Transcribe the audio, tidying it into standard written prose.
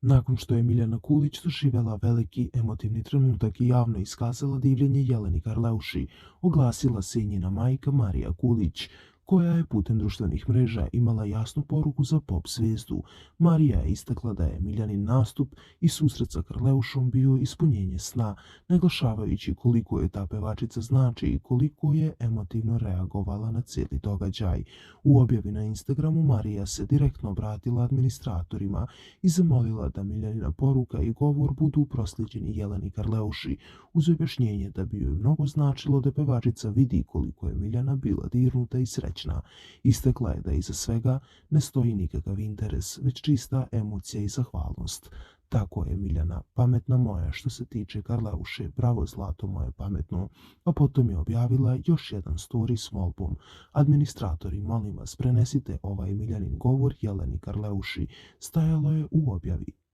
Nakon što je Miljana Kulić doživjela veliki emotivni trenutak i javno iskazala divljenje Jeleni Karleuši, oglasila se i njena majka Marija Kulić, koja je putem društvenih mreža imala jasnu poruku za pop zvijezdu. Marija je istakla da je Miljanin nastup i susret sa Karleušom bio ispunjenje sna, naglašavajući koliko je ta pevačica znači i koliko je emotivno reagovala na cijeli događaj. U objavi na Instagramu Marija se direktno obratila administratorima i zamolila da Miljanina poruka i govor budu proslijeđeni Jeleni Karleuši, uz objašnjenje da bi joj mnogo značilo da pevačica vidi koliko je Miljana bila dirnuta i srećna. Istakla je da iza svega ne stoji nikakav interes, već čista emocija i zahvalnost. Tako je Miljana, pametna moja, što se tiče Karleuše, bravo zlato moje pametno, a potom je objavila još jedan story s molbom. Administratori, molim vas, prenesite ovaj Miljanin govor Jeleni Karleuši, stajalo je u objavi.